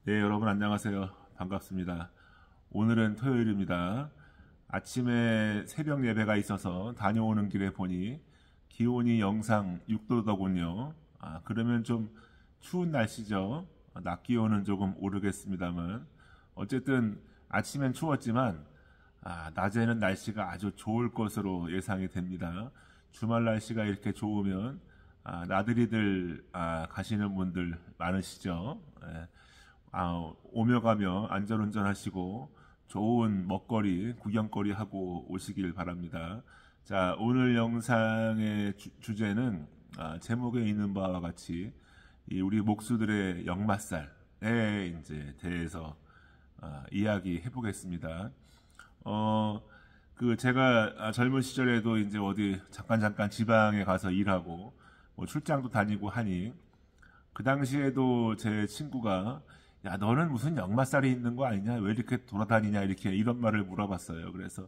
네, 여러분 안녕하세요. 반갑습니다. 오늘은 토요일입니다. 아침에 새벽 예배가 있어서 다녀오는 길에 보니 기온이 영상 6도더군요. 그러면 좀 추운 날씨죠. 낮 기온은 조금 오르겠습니다만 어쨌든 아침엔 추웠지만 낮에는 날씨가 아주 좋을 것으로 예상이 됩니다. 주말 날씨가 이렇게 좋으면 나들이들 가시는 분들 많으시죠. 예. 오며 가며 안전운전 하시고 좋은 먹거리, 구경거리 하고 오시길 바랍니다. 자, 오늘 영상의 주제는 제목에 있는 바와 같이 우리 목수들의 역마살에 이제 대해서 이야기해 보겠습니다. 제가 젊은 시절에도 이제 어디 잠깐 지방에 가서 일하고 뭐 출장도 다니고 하니 그 당시에도 제 친구가 야, 너는 무슨 역마살이 있는 거 아니냐? 왜 이렇게 돌아다니냐? 이렇게 이런 말을 물어봤어요. 그래서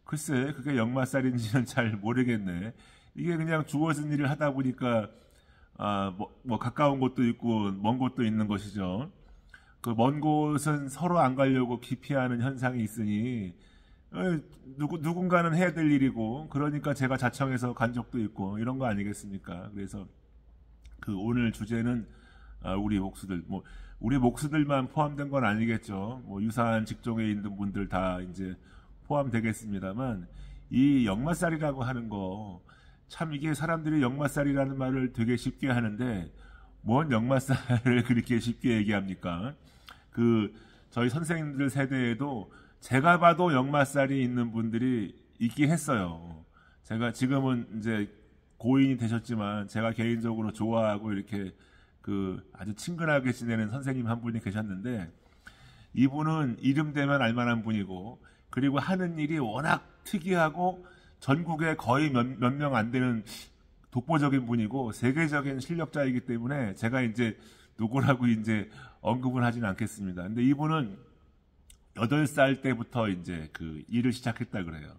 글쎄, 그게 역마살인지는 잘 모르겠네. 이게 그냥 주어진 일을 하다 보니까 뭐 가까운 곳도 있고 먼 곳도 있는 것이죠. 그 먼 곳은 서로 안 가려고 기피하는 현상이 있으니 누군가는 해야 될 일이고 그러니까 제가 자청해서 간 적도 있고 이런 거 아니겠습니까? 그래서 그 오늘 주제는 우리 목수들, 뭐 우리 목수들만 포함된 건 아니겠죠. 뭐 유사한 직종에 있는 분들 다 이제 포함되겠습니다만 이 역마살이라고 하는 거 참 이게 사람들이 역마살이라는 말을 되게 쉽게 하는데 뭔 역마살을 그렇게 쉽게 얘기합니까? 저희 선생님들 세대에도 제가 봐도 역마살이 있는 분들이 있긴 했어요. 제가 지금은 이제 고인이 되셨지만 제가 개인적으로 좋아하고 이렇게 아주 친근하게 지내는 선생님 한 분이 계셨는데 이분은 이름 대면 알만한 분이고 그리고 하는 일이 워낙 특이하고 전국에 거의 몇 명 안 되는 독보적인 분이고 세계적인 실력자이기 때문에 제가 이제 누구라고 이제 언급을 하진 않겠습니다. 근데 이분은 8살 때부터 이제 일을 시작했다 그래요.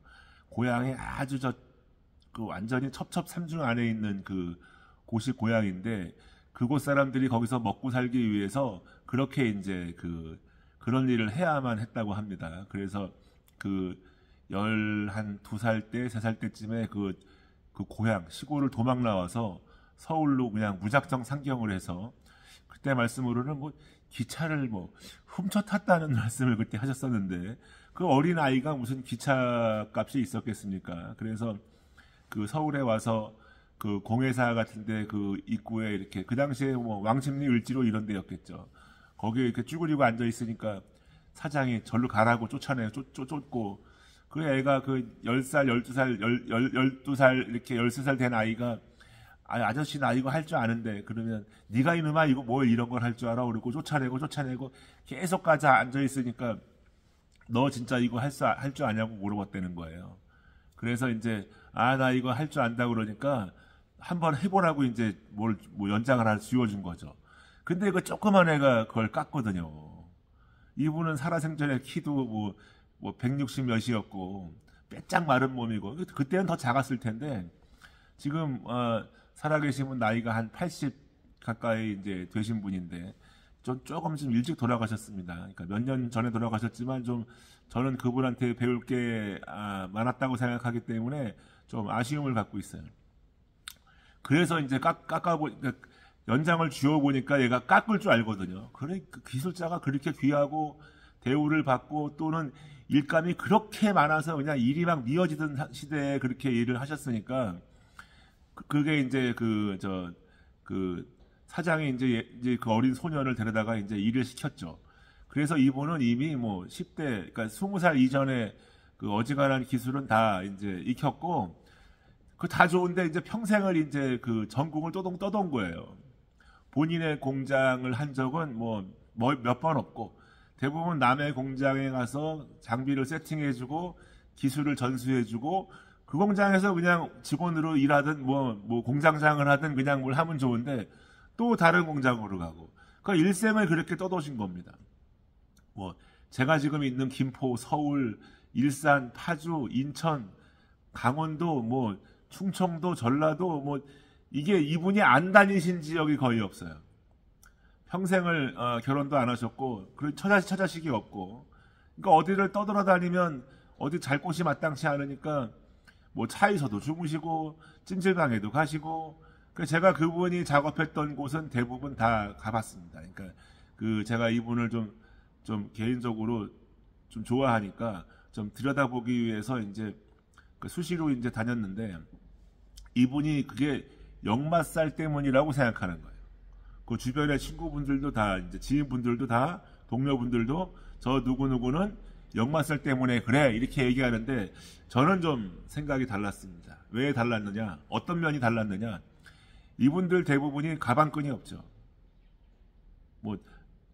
고향이 아주 완전히 첩첩산중 안에 있는 곳이 고향인데 그곳 사람들이 거기서 먹고 살기 위해서 그렇게 이제 그런 일을 해야만 했다고 합니다. 그래서 12살 때, 3살 때쯤에 고향, 시골을 도망 나와서 서울로 그냥 무작정 상경을 해서 그때 말씀으로는 뭐 기차를 뭐 훔쳐 탔다는 말씀을 그때 하셨었는데 그 어린 아이가 무슨 기차 값이 있었겠습니까? 그래서 서울에 와서 공회사 같은데 입구에 이렇게 그 당시에 뭐 왕십리 을지로 이런 데였겠죠. 거기에 이렇게 쭈그리고 앉아 있으니까 사장이 절로 가라고 쫓아내고 쫓고 그 애가 10살, 12살, 12살 이렇게 13살 된 아이가 아저씨 나 이거 할 줄 아는데 그러면 네가 이놈아 이거 뭘 이런 걸 할 줄 알아? 그러고 쫓아내고 계속 가자 앉아 있으니까 너 진짜 이거 할 줄 아냐고 물어봤다는 거예요. 그래서 이제 나 이거 할 줄 안다 그러니까 한번 해보라고 이제 뭐 연장을 하나 쥐어준 거죠. 근데 그 조그만 애가 그걸 깠거든요. 이분은 살아생전에 키도 뭐 160 몇이었고 빼짝 마른 몸이고 그때는 더 작았을 텐데 지금 살아계신 분 나이가 한 80 가까이 이제 되신 분인데 조금 좀 일찍 돌아가셨습니다. 그러니까 몇 년 전에 돌아가셨지만 좀 저는 그분한테 배울 게 많았다고 생각하기 때문에 좀 아쉬움을 갖고 있어요. 그래서 이제 연장을 쥐어보니까 얘가 깎을 줄 알거든요. 그래, 기술자가 그렇게 귀하고 대우를 받고 또는 일감이 그렇게 많아서 그냥 일이 막 미어지던 시대에 그렇게 일을 하셨으니까 그게 이제 사장이 이제 그 어린 소년을 데려다가 이제 일을 시켰죠. 그래서 이분은 이미 뭐 10대, 그러니까 20살 이전에 어지간한 기술은 다 이제 익혔고 다 좋은데 이제 평생을 이제 전공을 떠돈 거예요. 본인의 공장을 한 적은 뭐 몇 번 없고 대부분 남의 공장에 가서 장비를 세팅해주고 기술을 전수해주고 그 공장에서 그냥 직원으로 일하든 뭐 공장장을 하든 그냥 뭘 하면 좋은데 또 다른 공장으로 가고 그 일생을 그렇게 떠도신 겁니다. 뭐 제가 지금 있는 김포, 서울, 일산, 파주, 인천, 강원도, 뭐 충청도, 전라도 뭐 이게 이분이 안 다니신 지역이 거의 없어요. 평생을 결혼도 안 하셨고 그리고 처자식이 없고 그러니까 어디를 떠돌아다니면 어디 잘 곳이 마땅치 않으니까 뭐 차에서도 주무시고 찜질방에도 가시고 제가 그분이 작업했던 곳은 대부분 다 가봤습니다. 그러니까 제가 이분을 좀 개인적으로 좀 좋아하니까 좀 들여다보기 위해서 이제 수시로 이제 다녔는데 이분이 그게 역마살 때문이라고 생각하는 거예요. 그 주변의 친구분들도 다 이제 지인분들도 다 동료분들도 저 누구누구는 역마살 때문에 그래 이렇게 얘기하는데 저는 좀 생각이 달랐습니다. 왜 달랐느냐? 어떤 면이 달랐느냐? 이분들 대부분이 가방끈이 없죠. 뭐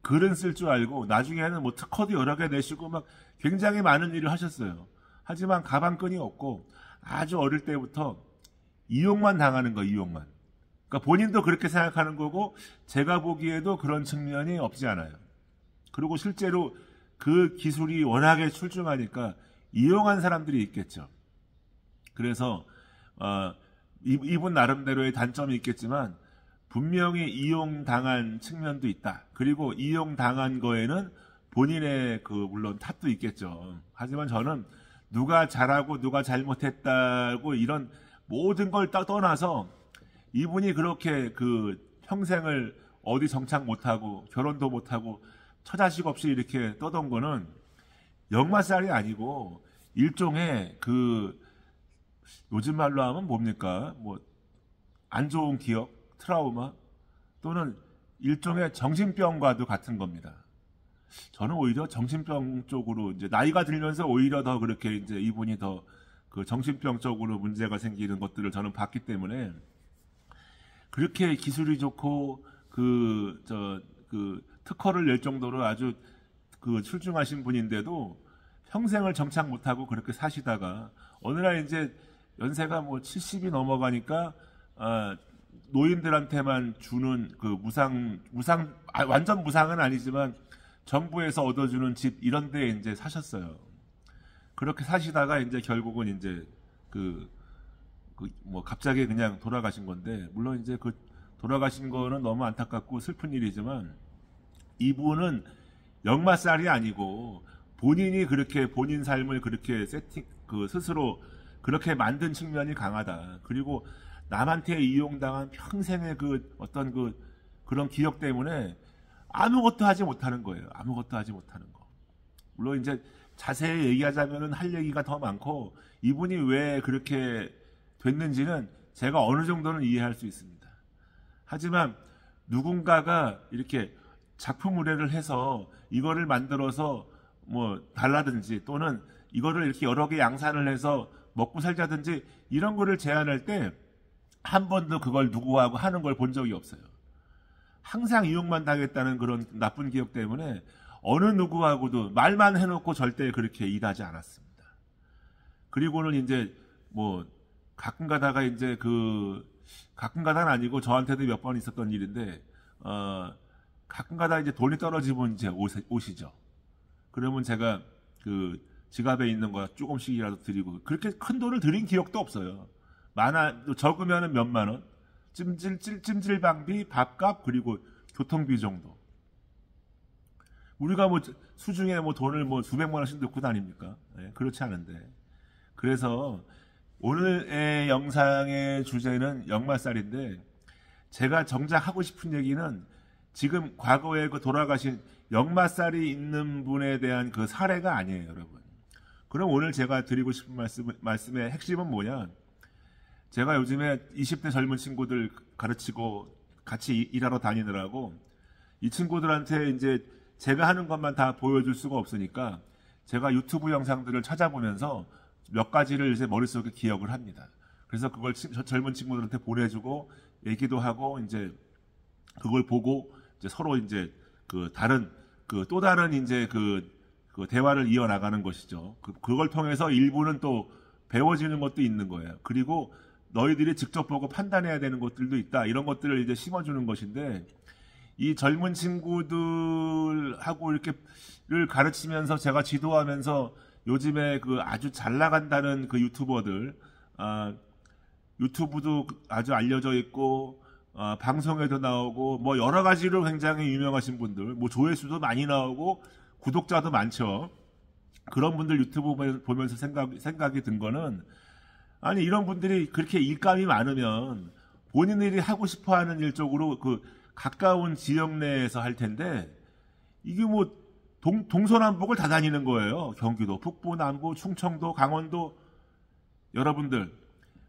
글은 쓸 줄 알고 나중에는 뭐 특허도 여러 개 내시고 막 굉장히 많은 일을 하셨어요. 하지만 가방끈이 없고 아주 어릴 때부터 이용만 당하는 거 이용만. 그러니까 본인도 그렇게 생각하는 거고 제가 보기에도 그런 측면이 없지 않아요. 그리고 실제로 그 기술이 워낙에 출중하니까 이용한 사람들이 있겠죠. 그래서 이분 나름대로의 단점이 있겠지만 분명히 이용당한 측면도 있다. 그리고 이용당한 거에는 본인의 물론 탓도 있겠죠. 하지만 저는 누가 잘하고 누가 잘못했다고 이런 모든 걸 떠나서 이분이 그렇게 평생을 어디 정착 못하고 결혼도 못하고 처자식 없이 이렇게 떠던 거는 역마살이 아니고 일종의 요즘 말로 하면 뭡니까? 뭐 안 좋은 기억, 트라우마 또는 일종의 정신병과도 같은 겁니다. 저는 오히려 정신병 쪽으로 이제 나이가 들면서 오히려 더 그렇게 이제 이분이 더 정신병 쪽으로 문제가 생기는 것들을 저는 봤기 때문에 그렇게 기술이 좋고 특허를 낼 정도로 아주 출중하신 분인데도 평생을 정착 못하고 그렇게 사시다가 어느 날 이제 연세가 뭐 70이 넘어가니까 노인들한테만 주는 완전 무상은 아니지만 정부에서 얻어주는 집 이런 데에 이제 사셨어요. 그렇게 사시다가 이제 결국은 이제 뭐 갑자기 그냥 돌아가신 건데 물론 이제 돌아가신 거는 너무 안타깝고 슬픈 일이지만 이분은 역마살이 아니고 본인이 그렇게 본인 삶을 그렇게 스스로 그렇게 만든 측면이 강하다. 그리고 남한테 이용당한 평생의 그런 기억 때문에 아무것도 하지 못하는 거예요. 아무것도 하지 못하는 거. 물론 이제 자세히 얘기하자면은 할 얘기가 더 많고 이분이 왜 그렇게 됐는지는 제가 어느 정도는 이해할 수 있습니다. 하지만 누군가가 이렇게 작품 의뢰를 해서 이거를 만들어서 뭐 달라든지 또는 이거를 이렇게 여러 개 양산을 해서 먹고 살자든지 이런 거를 제안할 때 한 번도 그걸 누구하고 하는 걸 본 적이 없어요. 항상 이용만 당했다는 그런 나쁜 기억 때문에 어느 누구하고도 말만 해놓고 절대 그렇게 일하지 않았습니다. 그리고는 이제 뭐 가끔 가다가 이제 가끔 가다는 아니고 저한테도 몇 번 있었던 일인데 가끔 가다 이제 돈이 떨어지면 이제 오시죠. 그러면 제가 지갑에 있는 거 조금씩이라도 드리고 그렇게 큰 돈을 드린 기억도 없어요. 적으면은 몇만 원, 찜질방비, 밥값 그리고 교통비 정도. 우리가 뭐 수중에 뭐 돈을 뭐 수백만 원씩 넣고 다닙니까? 네, 그렇지 않은데. 그래서 오늘의 영상의 주제는 역마살인데 제가 정작 하고 싶은 얘기는 지금 과거에 돌아가신 역마살이 있는 분에 대한 사례가 아니에요, 여러분. 그럼 오늘 제가 드리고 싶은 말씀의 핵심은 뭐냐? 제가 요즘에 20대 젊은 친구들 가르치고 같이 일하러 다니느라고 이 친구들한테 이제 제가 하는 것만 다 보여줄 수가 없으니까 제가 유튜브 영상들을 찾아보면서 몇 가지를 이제 머릿속에 기억을 합니다. 그래서 그걸 젊은 친구들한테 보내주고 얘기도 하고 이제 그걸 보고 이제 서로 이제 또 다른 이제 대화를 이어나가는 것이죠. 그걸 통해서 일부는 또 배워지는 것도 있는 거예요. 그리고 너희들이 직접 보고 판단해야 되는 것들도 있다. 이런 것들을 이제 심어주는 것인데 이 젊은 친구들하고 이렇게를 가르치면서 제가 지도하면서 요즘에 아주 잘 나간다는 유튜버들, 유튜브도 아주 알려져 있고 방송에도 나오고 뭐 여러 가지로 굉장히 유명하신 분들, 뭐 조회수도 많이 나오고 구독자도 많죠. 그런 분들 유튜브 보면서 생각이 든 거는, 아니 이런 분들이 그렇게 일감이 많으면 본인들이 하고 싶어하는 일 쪽으로 그 가까운 지역 내에서 할 텐데, 이게 뭐 동서남북을 다 다니는 거예요. 경기도 북부, 남부, 충청도, 강원도. 여러분들,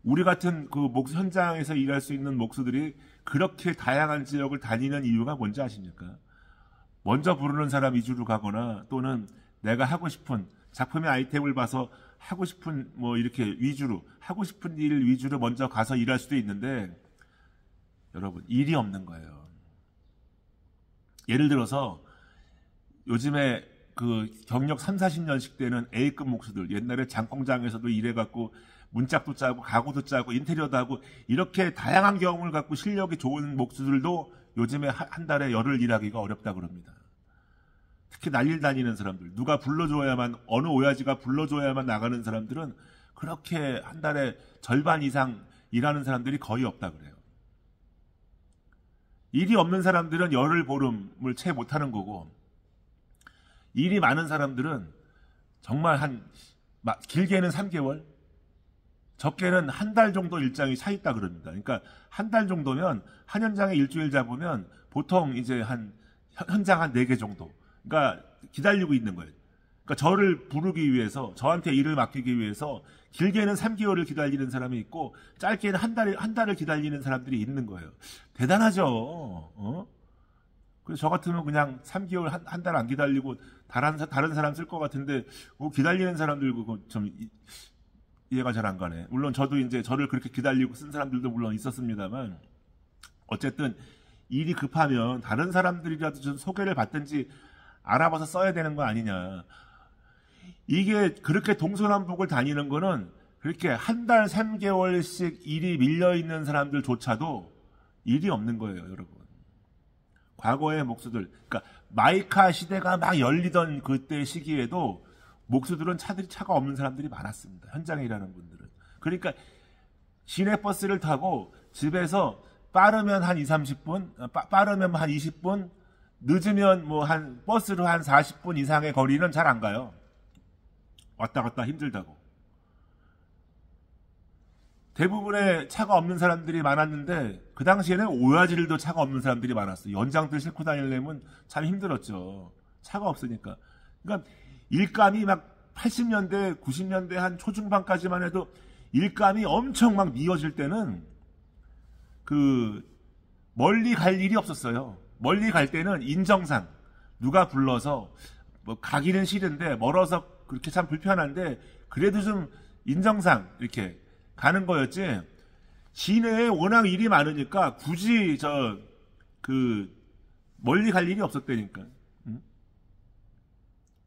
우리 같은 그 현장에서 일할 수 있는 목수들이 그렇게 다양한 지역을 다니는 이유가 뭔지 아십니까? 먼저 부르는 사람 위주로 가거나, 또는 내가 하고 싶은 작품의 아이템을 봐서 하고 싶은 뭐 이렇게 위주로 하고 싶은 일 위주로 먼저 가서 일할 수도 있는데, 여러분, 일이 없는 거예요. 예를 들어서 요즘에 그 경력 3, 40년씩 되는 A급 목수들, 옛날에 장공장에서도 일해갖고 문짝도 짜고 가구도 짜고 인테리어도 하고 이렇게 다양한 경험을 갖고 실력이 좋은 목수들도 요즘에 한 달에 열흘 일하기가 어렵다 그럽니다. 특히 날일 다니는 사람들, 누가 불러줘야만, 어느 오야지가 불러줘야만 나가는 사람들은 그렇게 한 달에 절반 이상 일하는 사람들이 거의 없다 그래요. 일이 없는 사람들은 열흘 보름을 채 못하는 거고, 일이 많은 사람들은 정말 길게는 3개월, 적게는 한 달 정도 일정이 차 있다 그럽니다. 그러니까 한 달 정도면, 한 현장에 일주일 잡으면 보통 이제 현장 한 4개 정도, 그러니까 기다리고 있는 거예요. 그러니까 저를 부르기 위해서, 저한테 일을 맡기기 위해서 길게는 3개월을 기다리는 사람이 있고, 짧게는 한 달을 기다리는 사람들이 있는 거예요. 대단하죠. 그래서 저 같으면 그냥 3개월, 한 달 안 기다리고 다른 사람 쓸 것 같은데, 기다리는 사람들 그거 좀 이해가 잘 안 가네. 물론 저도 이제 저를 그렇게 기다리고 쓴 사람들도 물론 있었습니다만, 어쨌든 일이 급하면 다른 사람들이라도 좀 소개를 받든지 알아봐서 써야 되는 거 아니냐. 이게 그렇게 동서남북을 다니는 거는, 그렇게 한 달 3개월씩 일이 밀려있는 사람들조차도 일이 없는 거예요, 여러분. 과거의 목수들, 그러니까 마이카 시대가 막 열리던 그때 시기에도 목수들은 차가 없는 사람들이 많았습니다. 현장에 일하는 분들은. 그러니까 시내버스를 타고 집에서 빠르면 한 20, 30분, 빠르면 한 20분, 늦으면 뭐 버스로 한 40분 이상의 거리는 잘 안 가요. 왔다 갔다 힘들다고. 대부분의 차가 없는 사람들이 많았는데, 그 당시에는 오야지들도 차가 없는 사람들이 많았어요. 연장들 싣고 다니려면 참 힘들었죠. 차가 없으니까. 그러니까 일감이 막 80년대, 90년대 한 초중반까지만 해도 일감이 엄청 막 미어질 때는 멀리 갈 일이 없었어요. 멀리 갈 때는 인정상 누가 불러서 뭐 가기는 싫은데, 멀어서 그렇게 참 불편한데 그래도 좀 인정상 이렇게 가는 거였지, 시내에 워낙 일이 많으니까 굳이 멀리 갈 일이 없었다니까.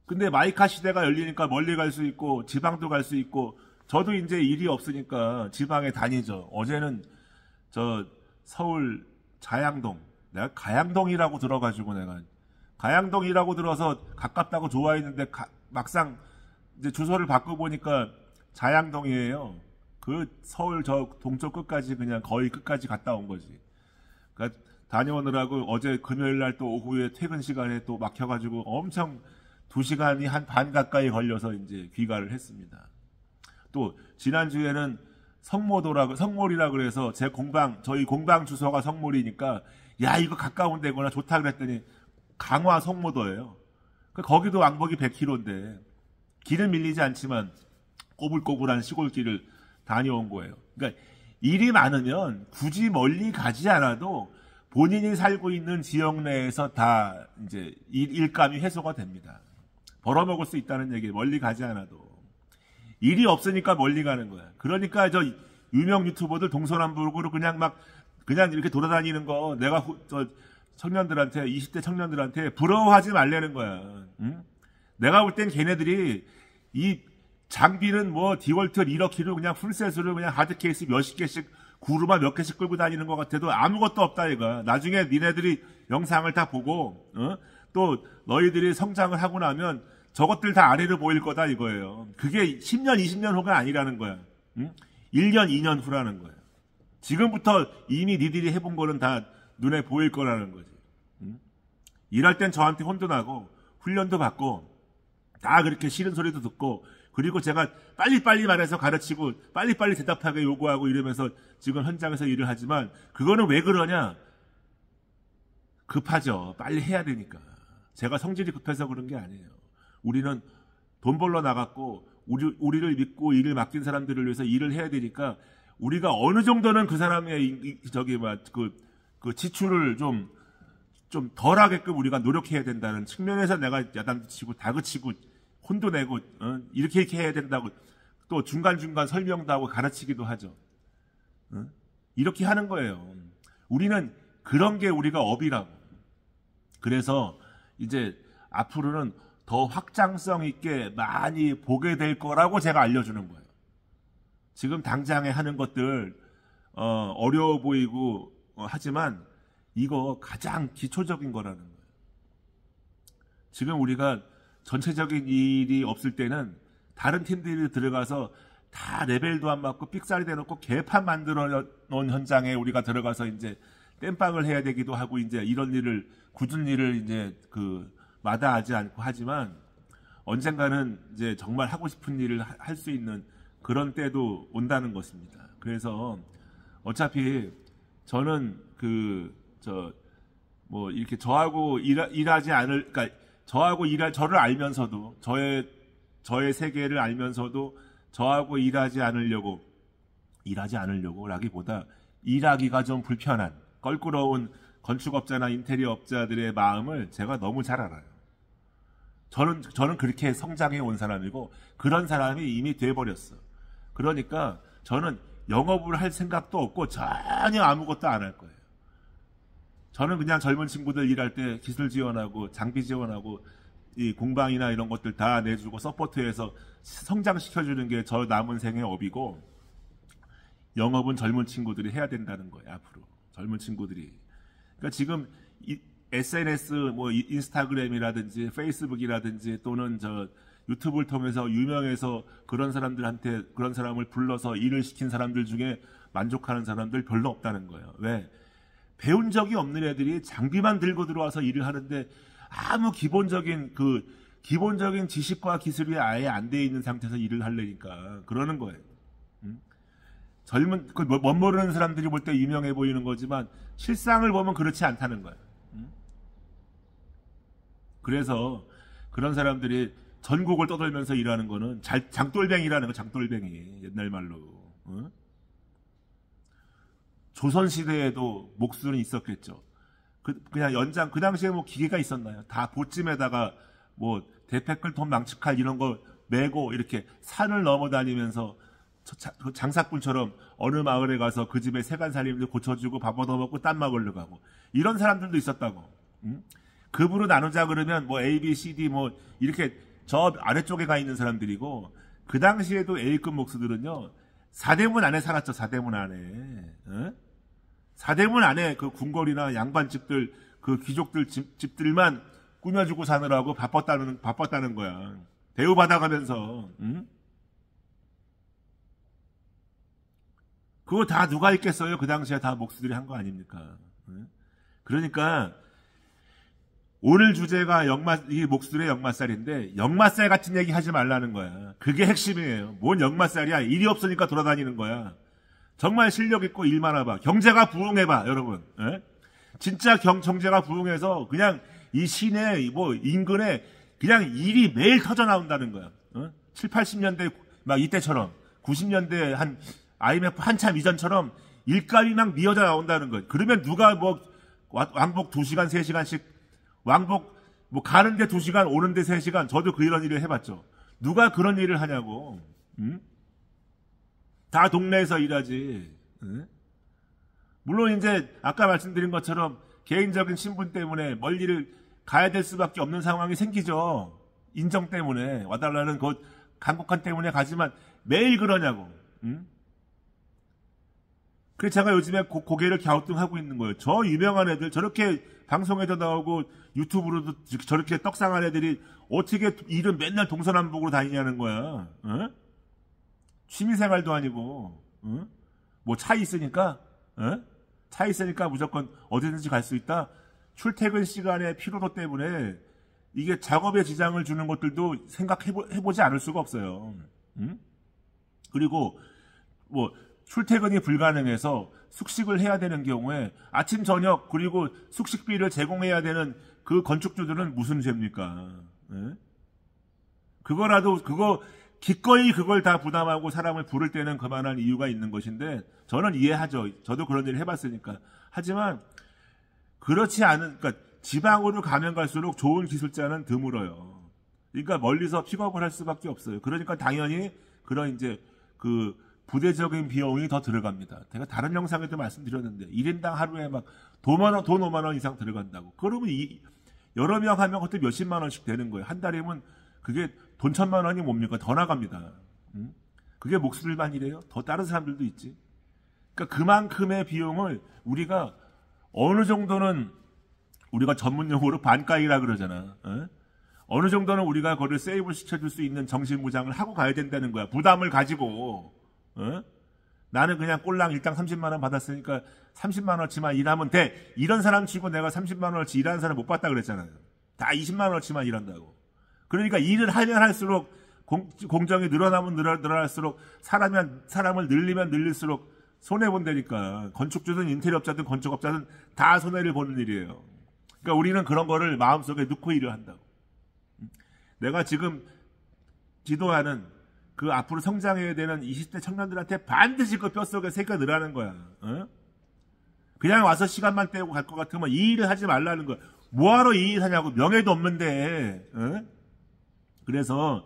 근데 마이카 시대가 열리니까 멀리 갈 수 있고 지방도 갈 수 있고, 저도 이제 일이 없으니까 지방에 다니죠. 어제는 서울 자양동, 내가 가양동이라고 들어가지고, 내가 가양동이라고 들어서 가깝다고 좋아했는데 막상 이제 주소를 바꿔보니까 자양동이에요. 서울 저 동쪽 끝까지 그냥 거의 끝까지 갔다 온 거지. 그러니까 다녀오느라고 어제 금요일 날 또 오후에 퇴근 시간에 또 막혀가지고 엄청 2시간이 한 반 가까이 걸려서 이제 귀가를 했습니다. 또 지난주에는 성몰이라 그래서 저희 공방 주소가 성몰이니까, 야 이거 가까운 데구나, 좋다 그랬더니 강화 성모도예요. 거기도 왕복이 100km인데 길은 밀리지 않지만 꼬불꼬불한 시골길을 다녀온 거예요. 그러니까 일이 많으면 굳이 멀리 가지 않아도 본인이 살고 있는 지역 내에서 다 이제 일감이 해소가 됩니다. 벌어먹을 수 있다는 얘기예요. 멀리 가지 않아도. 일이 없으니까 멀리 가는 거야. 그러니까 저 유명 유튜버들 동서남북으로 그냥 이렇게 돌아다니는 거, 내가 청년들한테, 20대 청년들한테 부러워하지 말라는 거야. 응? 내가 볼 땐 걔네들이 이 장비는 뭐 디월트 1억키로 그냥 풀셋으로 그냥 하드케이스 몇십 개씩, 구루마 몇 개씩 끌고 다니는 것 같아도 아무것도 없다 이거. 나중에 니네들이 영상을 다 보고 또 너희들이 성장을 하고 나면 저것들 다 아래로 보일 거다 이거예요. 그게 10년 20년 후가 아니라는 거야. 1년 2년 후라는 거야. 지금부터 이미 니들이 해본 거는 다 눈에 보일 거라는 거지. 응? 일할 땐 저한테 혼도 나고 훈련도 받고 다 그렇게 싫은 소리도 듣고, 그리고 제가 빨리빨리 말해서 가르치고 빨리빨리 대답하게 요구하고 이러면서 지금 현장에서 일을 하지만, 그거는 왜 그러냐? 급하죠. 빨리 해야 되니까. 제가 성질이 급해서 그런 게 아니에요. 우리는 돈 벌러 나갔고 우리를 믿고 일을 맡긴 사람들을 위해서 일을 해야 되니까, 우리가 어느 정도는 그 사람의 그 지출을 좀 덜하게끔 우리가 노력해야 된다는 측면에서 내가 야단도 치고 다그치고 혼도 내고 이렇게 해야 된다고 또 중간중간 설명도 하고 가르치기도 하죠. 이렇게 하는 거예요. 우리는 그런 게 우리가 업이라고. 그래서 이제 앞으로는 더 확장성 있게 많이 보게 될 거라고 제가 알려주는 거예요. 지금 당장에 하는 것들 어려워 보이고 하지만 이거 가장 기초적인 거라는 거예요. 지금 우리가 전체적인 일이 없을 때는 다른 팀들이 들어가서 다 레벨도 안 맞고 삑사리 대놓고 개판 만들어 놓은 현장에 우리가 들어가서 이제 땜빵을 해야 되기도 하고, 이제 이런 일을, 굳은 일을 이제 마다하지 않고 하지만, 언젠가는 이제 정말 하고 싶은 일을 할 수 있는 그런 때도 온다는 것입니다. 그래서 어차피 저는 이렇게 저하고 일하지 않을, 그러니까 저하고 저를 알면서도, 저의 세계를 알면서도 저하고 일하지 않으려고라기보다 일하기가 좀 불편한 껄끄러운 건축업자나 인테리어업자들의 마음을 제가 너무 잘 알아요. 저는 그렇게 성장해 온 사람이고 그런 사람이 이미 돼버렸어. 그러니까 저는 영업을 할 생각도 없고 전혀 아무것도 안 할 거예요. 저는 그냥 젊은 친구들 일할 때 기술 지원하고 장비 지원하고 이 공방이나 이런 것들 다 내주고 서포트해서 성장시켜주는 게 저 남은 생의 업이고, 영업은 젊은 친구들이 해야 된다는 거예요. 앞으로 젊은 친구들이. 그러니까 지금 SNS 인스타그램이라든지 페이스북이라든지 또는 유튜브를 통해서 유명해서 그런 사람을 불러서 일을 시킨 사람들 중에 만족하는 사람들 별로 없다는 거예요. 왜? 배운 적이 없는 애들이 장비만 들고 들어와서 일을 하는데 아무 기본적인 지식과 기술이 아예 안 돼 있는 상태에서 일을 하려니까 그러는 거예요. 젊은 못 모르는 사람들이 볼 때 유명해 보이는 거지만 실상을 보면 그렇지 않다는 거예요. 그래서 그런 사람들이 전국을 떠돌면서 일하는 거는 장돌뱅이라는 거, 장돌뱅이. 옛날 말로. 조선시대에도 목수는 있었겠죠. 그냥 연장, 그 당시에 기계가 있었나요? 다 보찜에다가 대패끌 돈 망측할 이런 거 메고 이렇게 산을 넘어다니면서 장사꾼처럼 어느 마을에 가서 그 집에 세간살림들 고쳐주고 밥 얻어먹고 딴 마을로 가고, 이런 사람들도 있었다고. 급으로 나누자 그러면 A, B, C, D 이렇게 저 아래쪽에 가 있는 사람들이고, 그 당시에도 A급 목수들은요 4대문 안에 살았죠. 4대문 안에. 4대문 안에 그 궁궐이나 양반집들, 그 귀족들 집들만 꾸며주고 사느라고 바빴다는 거야. 대우받아가면서. 그거 다 누가 있겠어요? 그 당시에 다 목수들이 한 거 아닙니까? 그러니까 오늘 주제가 이 목수들의 역마살인데, 역마살 같은 얘기 하지 말라는 거야. 그게 핵심이에요. 뭔 역마살이야? 일이 없으니까 돌아다니는 거야. 정말 실력 있고 일만 해봐. 경제가 부흥해봐, 여러분. 진짜 경제가 부흥해서 그냥 이 시내 인근에 그냥 일이 매일 터져 나온다는 거야. 7, 80년대 막 이때처럼, 90년대 한 IMF 한참 이전처럼 일감이 막 미어져 나온다는 거예요. 그러면 누가 왕복 2시간, 3시간씩 왕복 가는데 2시간, 오는데 3시간. 저도 이런 일을 해봤죠. 누가 그런 일을 하냐고. 다 동네에서 일하지. 물론 이제 아까 말씀드린 것처럼 개인적인 신분 때문에 멀리를 가야 될 수밖에 없는 상황이 생기죠. 인정 때문에 와달라는 간곡한 때문에 가지만 매일 그러냐고. 그래서 제가 요즘에 고개를 갸우뚱하고 있는 거예요. 저 유명한 애들, 저렇게 방송에도 나오고 유튜브로도 저렇게 떡상한 애들이 어떻게 일은 맨날 동서남북으로 다니냐는 거야. 취미생활도 아니고. 차 있으니까 어? 차 있으니까 무조건 어디든지 갈 수 있다. 출퇴근 시간의 피로도 때문에 이게 작업에 지장을 주는 것들도 생각해보지 않을 수가 없어요. 그리고 뭐 출퇴근이 불가능해서 숙식을 해야 되는 경우에 아침 저녁 그리고 숙식비를 제공해야 되는 그 건축주들은 무슨 죄입니까? 예? 그거 기꺼이 그걸 다 부담하고 사람을 부를 때는 그만한 이유가 있는 것인데 저는 이해하죠. 저도 그런 일을 해봤으니까. 하지만 그렇지 않은, 그러니까 지방으로 가면 갈수록 좋은 기술자는 드물어요. 그러니까 멀리서 픽업을 할 수밖에 없어요. 그러니까 당연히 그런 이제 그 부대적인 비용이 더 들어갑니다. 제가 다른 영상에도 말씀드렸는데 1인당 하루에 막 돈 5만 원 이상 들어간다고. 그러면 여러 명 하면 그것도 몇십만 원씩 되는 거예요. 한 달이면 그게 돈 1,000만 원이 뭡니까? 더 나갑니다. 그게 목숨일만이래요? 더 다른 사람들도 있지. 그러니까 그만큼의 비용을 우리가 어느 정도는 우리가 전문 용어로 반가이라 그러잖아. 어느 정도는 우리가 그걸 세이브 시켜줄 수 있는 정신무장을 하고 가야 된다는 거야. 부담을 가지고. 나는 그냥 꼴랑 일당 30만 원 받았으니까 30만 원어치만 일하면 돼. 이런 사람 치고 내가 30만 원어치 일하는 사람 못 봤다 그랬잖아요. 다 20만 원어치만 일한다고. 그러니까 일을 하면 할수록 공정이 늘어나면 늘어날수록 사람을 늘리면 늘릴수록 손해본다니까. 건축주든 인테리어업자든 건축업자든 다 손해를 보는 일이에요. 그러니까 우리는 그런 거를 마음속에 넣고 일을 한다고. 내가 지금 지도하는 그 앞으로 성장해야 되는 20대 청년들한테 반드시 그 뼛속에 새겨 넣으라는 거야. 그냥 와서 시간만 때우고 갈 것 같으면 이 일을 하지 말라는 거야. 뭐하러 이 일 하냐고. 명예도 없는데. 그래서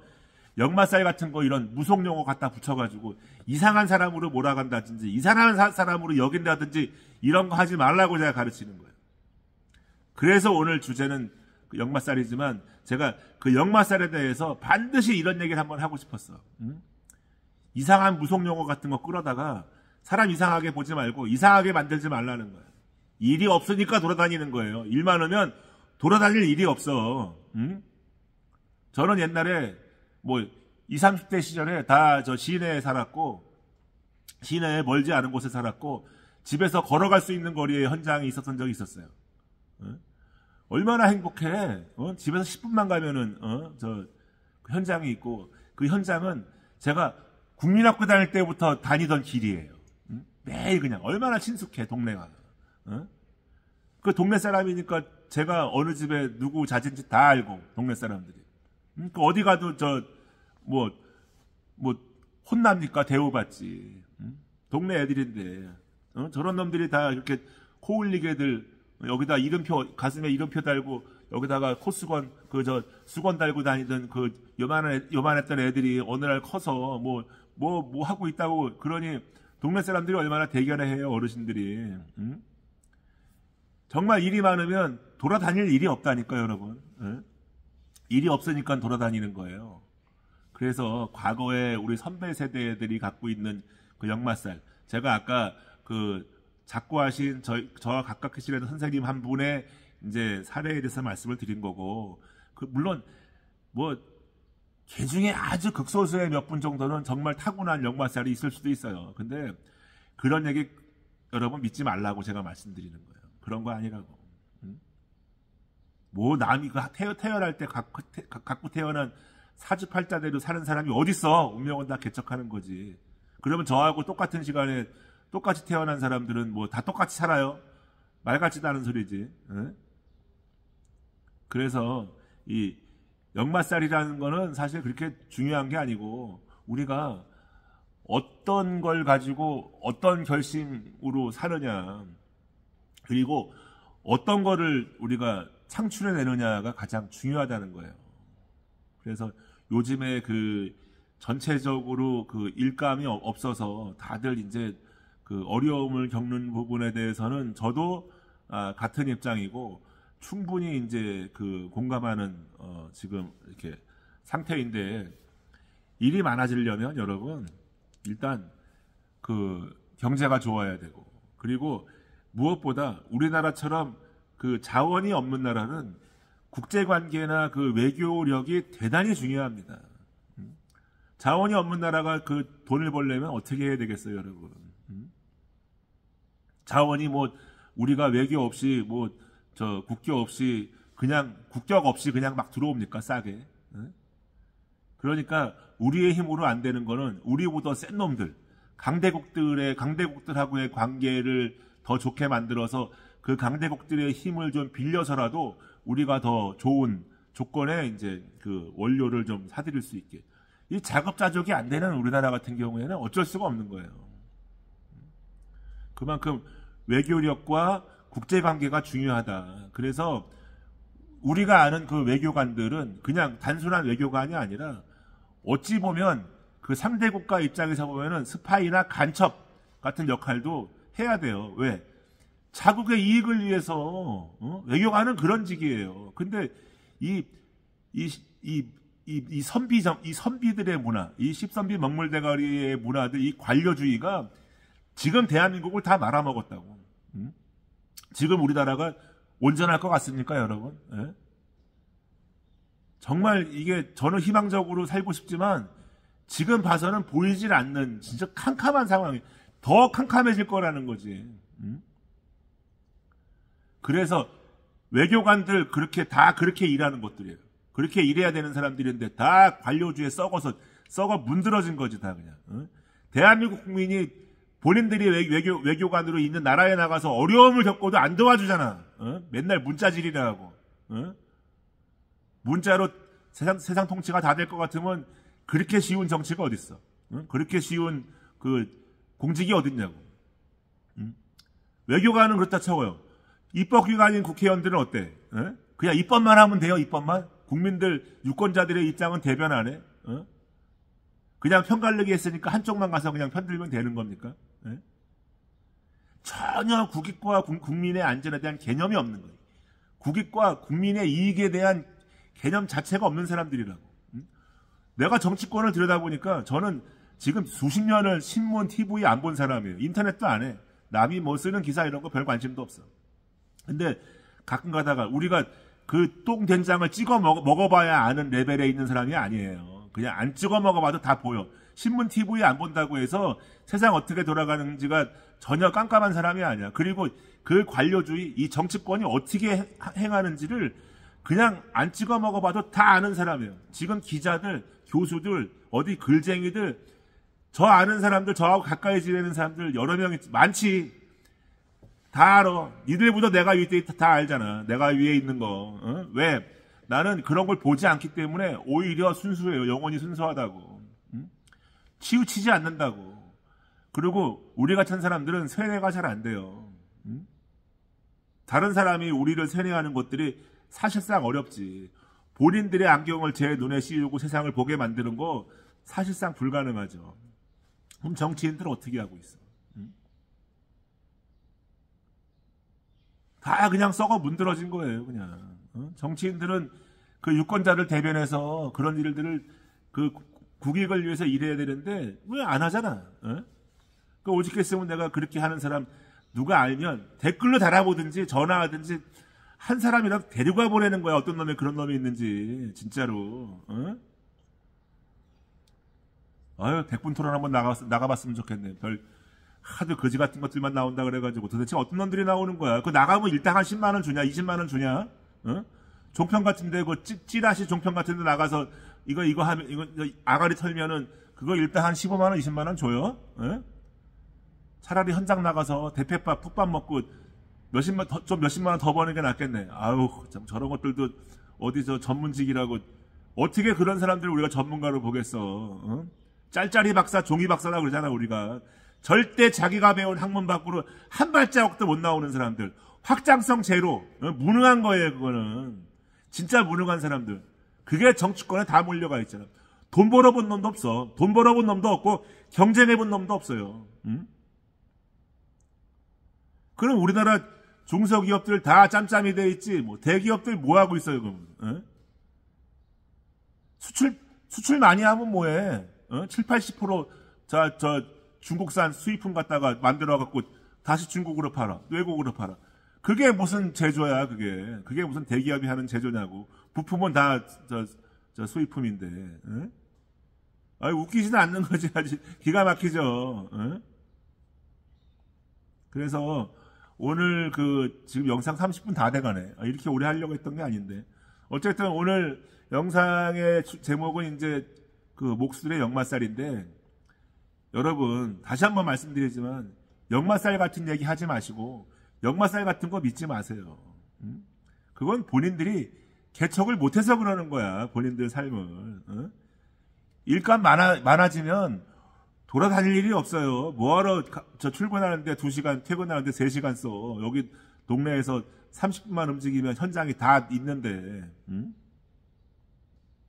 역마살 같은 거 이런 무속 용어 갖다 붙여가지고 이상한 사람으로 몰아간다든지 이상한 사람으로 여긴다든지 이런 거 하지 말라고 제가 가르치는 거예요. 그래서 오늘 주제는 역마살이지만 제가 그 역마살에 대해서 반드시 이런 얘기를 한번 하고 싶었어. 이상한 무속 용어 같은 거 끌어다가 사람 이상하게 보지 말고 이상하게 만들지 말라는 거야. 일이 없으니까 돌아다니는 거예요. 일 많으면 돌아다닐 일이 없어. 저는 옛날에 뭐 20, 30대 시절에 다 저 시내에 살았고 시내에 멀지 않은 곳에 살았고 집에서 걸어갈 수 있는 거리에 현장이 있었던 적이 있었어요. 얼마나 행복해. 집에서 10분만 가면은 저 현장이 있고 그 현장은 제가 국민학교 다닐 때부터 다니던 길이에요. 매일 그냥 얼마나 친숙해 동네가. 그 동네 사람이니까 제가 어느 집에 누구 자진지 다 알고 동네 사람들이. 그 어디 가도 뭐 혼납니까? 대우받지. 동네 애들인데 저런 놈들이 다 이렇게 코 흘리게들 여기다 이름표 가슴에 이름표 달고 여기다가 코수건 수건 달고 다니던 그 요만했던 애들이 어느 날 커서 뭐 하고 있다고. 그러니 동네 사람들이 얼마나 대견해 해요. 어르신들이. 정말 일이 많으면 돌아다닐 일이 없다니까요, 여러분. 일이 없으니까 돌아다니는 거예요. 그래서 과거에 우리 선배 세대들이 갖고 있는 그 역마살, 제가 아까 그 작고하신 저와 가깝게 선생님 한 분의 이제 사례에 대해서 말씀을 드린 거고, 물론 개 중에 아주 극소수의 몇 분 정도는 정말 타고난 역마살이 있을 수도 있어요. 근데 그런 얘기 여러분 믿지 말라고 제가 말씀드리는 거예요. 그런 거 아니라고. 남이 태어날 때 갖고 태어난 사주팔자대로 사는 사람이 어딨어? 운명은 다 개척하는 거지. 그러면 저하고 똑같은 시간에 똑같이 태어난 사람들은 다 똑같이 살아요. 말 같지도 않은 소리지. 그래서 이 역마살이라는 거는 사실 그렇게 중요한 게 아니고 우리가 어떤 걸 가지고 어떤 결심으로 사느냐, 그리고 어떤 거를 우리가 창출해내느냐가 가장 중요하다는 거예요. 그래서 요즘에 그 전체적으로 그 일감이 없어서 다들 이제 그 어려움을 겪는 부분에 대해서는 저도 같은 입장이고 충분히 이제 그 공감하는 지금 이렇게 상태인데, 일이 많아지려면 여러분 일단 그 경제가 좋아야 되고, 그리고 무엇보다 우리나라처럼 그 자원이 없는 나라는 국제관계나 그 외교력이 대단히 중요합니다. 자원이 없는 나라가 그 돈을 벌려면 어떻게 해야 되겠어요, 여러분? 자원이 뭐 우리가 외교 없이 뭐 저 국교 없이 그냥 국격 없이 그냥 막 들어옵니까? 싸게. 그러니까 우리의 힘으로 안 되는 거는 우리보다 센 놈들, 강대국들하고의 관계를 더 좋게 만들어서 그 강대국들의 힘을 좀 빌려서라도 우리가 더 좋은 조건에 이제 그 원료를 좀 사들일 수 있게. 이 자급자족이 안 되는 우리나라 같은 경우에는 어쩔 수가 없는 거예요. 그만큼 외교력과 국제관계가 중요하다. 그래서 우리가 아는 그 외교관들은 그냥 단순한 외교관이 아니라 어찌 보면 그 상대 국가 입장에서 보면은 스파이나 간첩 같은 역할도 해야 돼요. 왜? 자국의 이익을 위해서 외교관은 그런 직이에요. 근데 이 선비들의 문화, 이 십선비 먹물대가리의 문화들, 이 관료주의가 지금 대한민국을 다 말아먹었다고. 지금 우리나라가 온전할 것 같습니까, 여러분? 예? 정말 이게 저는 희망적으로 살고 싶지만 지금 봐서는 보이질 않는 진짜 캄캄한 상황이 더 캄캄해질 거라는 거지. 그래서 외교관들 그렇게 일하는 것들이에요. 그렇게 일해야 되는 사람들인데 다 관료주의에 썩어 문드러진 거지 다 그냥. 대한민국 국민이 본인들이 외교관으로 있는 나라에 나가서 어려움을 겪어도 안 도와주잖아. 맨날 문자질이라 하고. 문자로 세상 통치가 다 될 것 같으면 그렇게 쉬운 정치가 어딨어. 그렇게 쉬운 그 공직이 어딨냐고. 외교관은 그렇다 쳐요. 입법기관인 국회의원들은 어때? 그냥 입법만 하면 돼요, 입법만? 국민들, 유권자들의 입장은 대변 안 해? 그냥 편가르기 했으니까 한쪽만 가서 그냥 편들면 되는 겁니까? 전혀 국익과 국민의 안전에 대한 개념이 없는 거예요. 국익과 국민의 이익에 대한 개념 자체가 없는 사람들이라고. 내가 정치권을 들여다보니까 저는 지금 수십 년을 신문, TV 안 본 사람이에요. 인터넷도 안 해. 남이 뭐 쓰는 기사 이런 거 별 관심도 없어. 근데 가끔 가다가 우리가 그 똥된장을 찍어 먹어봐야 아는 레벨에 있는 사람이 아니에요. 그냥 안 찍어 먹어봐도 다 보여. 신문, TV 안 본다고 해서 세상 어떻게 돌아가는지가 전혀 깜깜한 사람이 아니야. 그리고 그 관료주의, 이 정치권이 어떻게 행하는지를 그냥 안 찍어 먹어봐도 다 아는 사람이에요. 지금 기자들, 교수들, 어디 글쟁이들, 저 아는 사람들, 저하고 가까이 지내는 사람들 여러 명이 많지. 다 알아. 니들보다 내가 위에 다 알잖아. 내가 위에 있는 거. 왜? 나는 그런 걸 보지 않기 때문에 오히려 순수해요. 영원히 순수하다고. 치우치지 않는다고. 그리고 우리 같은 사람들은 세뇌가 잘 안 돼요. 다른 사람이 우리를 세뇌하는 것들이 사실상 어렵지. 본인들의 안경을 제 눈에 씌우고 세상을 보게 만드는 거 사실상 불가능하죠. 그럼 정치인들은 어떻게 하고 있어? 다 그냥 썩어 문드러진 거예요, 그냥. 정치인들은 그 유권자를 대변해서 그런 일들을 그 국익을 위해서 일해야 되는데 왜 안 하잖아. 그 오직했으면 내가 그렇게 하는 사람 누가 알면 댓글로 달아보든지 전화하든지 한 사람이라도 데리고 보내는 거야. 어떤 놈이 그런 놈이 있는지 진짜로. 아유, 백분 토론 한번 나가봤으면 좋겠네. 하도 거지 같은 것들만 나온다 그래가지고 도대체 어떤 놈들이 나오는 거야. 그 나가면 일당 한 10만 원 주냐, 20만 원 주냐? 종편 같은데 그 찌라시 종편 같은데 나가서 이거 하면 이거 아가리 털면은 그거 일당 한 15만 원, 20만 원 줘요? 차라리 현장 나가서 대패밥 푹밥 먹고 몇십만 원 더 버는 게 낫겠네. 아우, 참 저런 것들도 어디서 전문직이라고 어떻게 그런 사람들을 우리가 전문가로 보겠어? 짤짤이 박사, 종이 박사라 그러잖아 우리가. 절대 자기가 배운 학문 밖으로 한 발자국도 못 나오는 사람들. 확장성 제로. 무능한 거예요, 그거는. 진짜 무능한 사람들. 그게 정치권에 다 몰려가 있잖아. 돈 벌어본 놈도 없어. 돈 벌어본 놈도 없고 경쟁해본 놈도 없어요. 그럼 우리나라 중소기업들 다 짬짬이 돼 있지. 뭐 대기업들 뭐 하고 있어요, 그럼? 수출 많이 하면 뭐해? 7, 80% 저 중국산 수입품 갖다가 만들어 갖고 다시 중국으로 팔아. 외국으로 팔아. 그게 무슨 제조야, 그게. 그게 무슨 대기업이 하는 제조냐고. 부품은 다 저 수입품인데. 웃기지는 않는 거지. 아주 기가 막히죠. 그래서 오늘 지금 영상 30분 다 돼가네. 이렇게 오래 하려고 했던 게 아닌데. 어쨌든 오늘 영상의 제목은 이제 목술의 역마살인데, 여러분, 다시 한번 말씀드리지만, 역마살 같은 얘기 하지 마시고, 역마살 같은 거 믿지 마세요. 그건 본인들이 개척을 못해서 그러는 거야, 본인들 삶을. 일감 많아지면 돌아다닐 일이 없어요. 뭐하러 저 출근하는데 2시간, 퇴근하는데 3시간 써. 여기 동네에서 30분만 움직이면 현장이 다 있는데,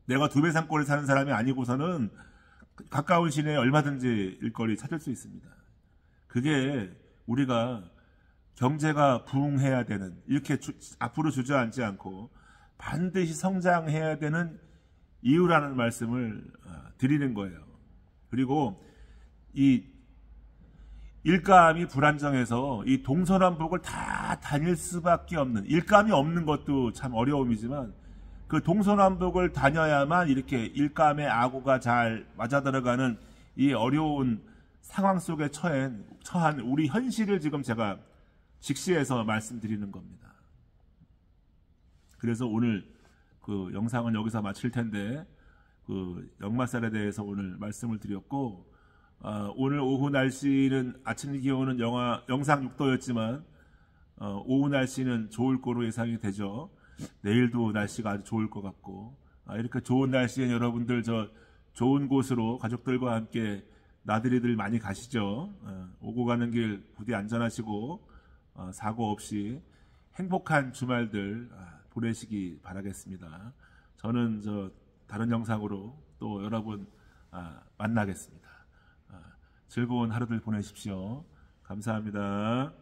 내가 2배 산골에 사는 사람이 아니고서는 가까운 시내에 얼마든지 일거리 찾을 수 있습니다. 그게 우리가 경제가 부흥해야 되는, 이렇게 앞으로 주저앉지 않고 반드시 성장해야 되는 이유라는 말씀을 드리는 거예요. 그리고 이 일감이 불안정해서 이 동서남북을 다 다닐 수밖에 없는, 일감이 없는 것도 참 어려움이지만 그 동서남북을 다녀야만 이렇게 일감의 아구가 잘 맞아들어가는 이 어려운 상황 속에 처한 우리 현실을 지금 제가 직시해서 말씀드리는 겁니다. 그래서 오늘 영상은 여기서 마칠 텐데, 역마살에 대해서 오늘 말씀을 드렸고, 오늘 오후 날씨는, 아침 기온은 영상 6도였지만 오후 날씨는 좋을 거로 예상이 되죠. 내일도 날씨가 아주 좋을 것 같고, 이렇게 좋은 날씨에 여러분들 좋은 곳으로 가족들과 함께 나들이들 많이 가시죠. 오고 가는 길 부디 안전하시고 사고 없이 행복한 주말들 보내시기 바라겠습니다. 저는 다른 영상으로 또 여러분 만나겠습니다. 즐거운 하루들 보내십시오. 감사합니다.